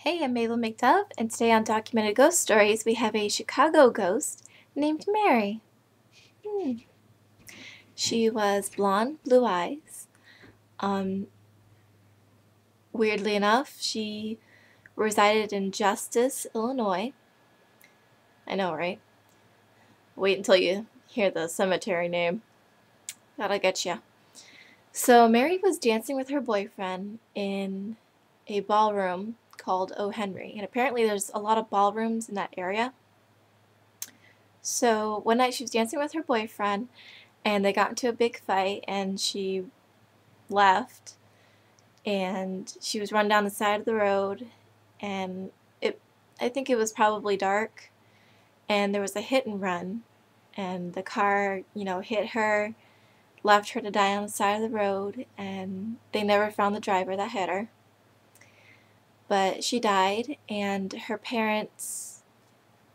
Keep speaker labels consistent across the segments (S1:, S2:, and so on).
S1: Hey, I'm Mabel McDove, and today on Documented Ghost Stories, we have a Chicago ghost named Mary. She was blonde, blue eyes. Um, Weirdly enough, she resided in Justice, Illinois. I know, right? Wait until you hear the cemetery name. That'll get you. So Mary was dancing with her boyfriend in a ballroom called O. Henry, and apparently there's a lot of ballrooms in that area. So one night she was dancing with her boyfriend, and they got into a big fight, and she left, and she was run down the side of the road, and I think it was probably dark, and there was a hit and run, and the car, hit her, left her to die on the side of the road, and they never found the driver that hit her. But she died, and her parents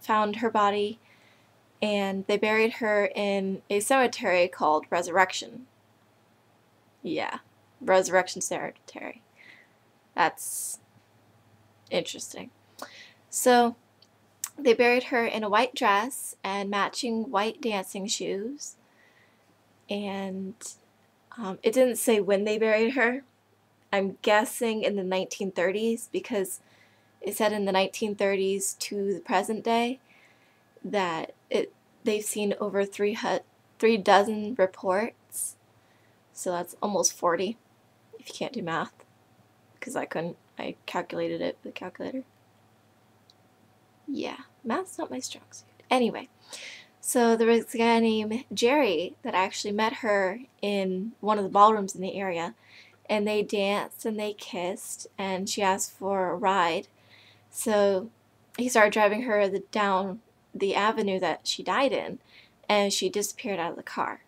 S1: found her body, and they buried her in a cemetery called Resurrection. Yeah, Resurrection Cemetery. That's interesting. So they buried her in a white dress and matching white dancing shoes. And it didn't say when they buried her. I'm guessing in the 1930s, because it said in the 1930s to the present day that they've seen over 3 dozen reports. So that's almost 40, if you can't do math, because I couldn't. I calculated it with a calculator. Yeah, math's not my strong suit. Anyway, so there was a guy named Jerry that actually met her in one of the ballrooms in the area, and they danced and they kissed, and she asked for a ride. So he started driving her down the avenue that she died in, and she disappeared out of the car,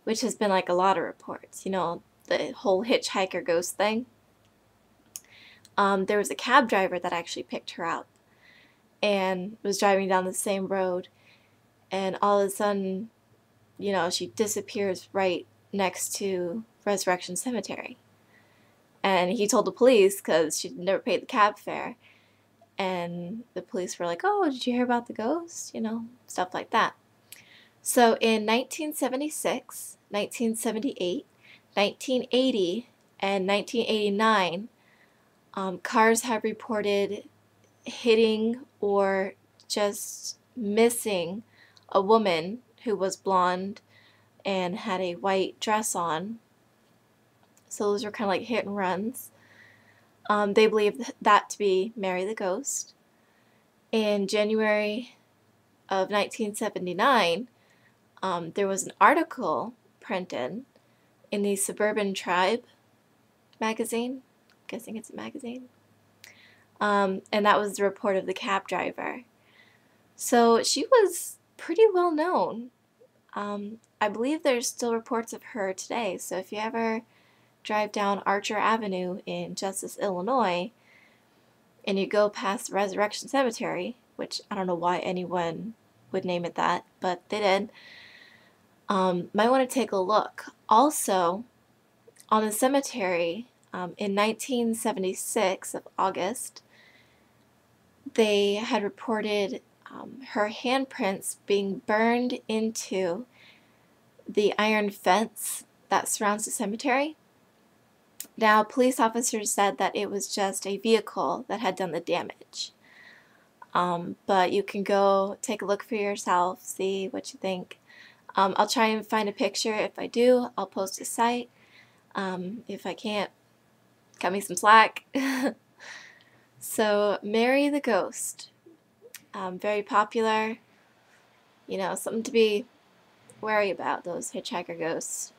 S1: which has been like a lot of reports, the whole hitchhiker ghost thing. There was a cab driver that actually picked her up and was driving down the same road, and all of a sudden, she disappears right next to Resurrection Cemetery. And he told the police because she'd never paid the cab fare, and the police were like, oh, did you hear about the ghost? Stuff like that. So in 1976, 1978, 1980, and 1989, cars have reported hitting or just missing a woman who was blonde and had a white dress on. So those were kind of like hit and runs. They believe that to be Mary the Ghost. In January of 1979, there was an article printed in the Suburban Tribe magazine. I'm guessing it's a magazine. And that was the report of the cab driver. So she was pretty well known. I believe there's still reports of her today. So if you ever drive down Archer Avenue in Justice, Illinois, and you go past Resurrection Cemetery, which I don't know why anyone would name it that, but they did, might want to take a look. Also, on the cemetery, in 1976 of August, they had reported her handprints being burned into the iron fence that surrounds the cemetery. Now, police officers said that it was just a vehicle that had done the damage. But you can go take a look for yourself, see what you think. I'll try and find a picture. If I do, I'll post a site. If I can't, cut me some slack. So, Mary the Ghost. Very popular. Something to be wary about, those hitchhiker ghosts.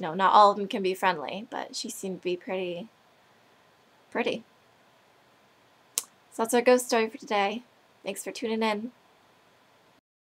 S1: Not all of them can be friendly, but she seemed to be pretty. So that's our ghost story for today. Thanks for tuning in.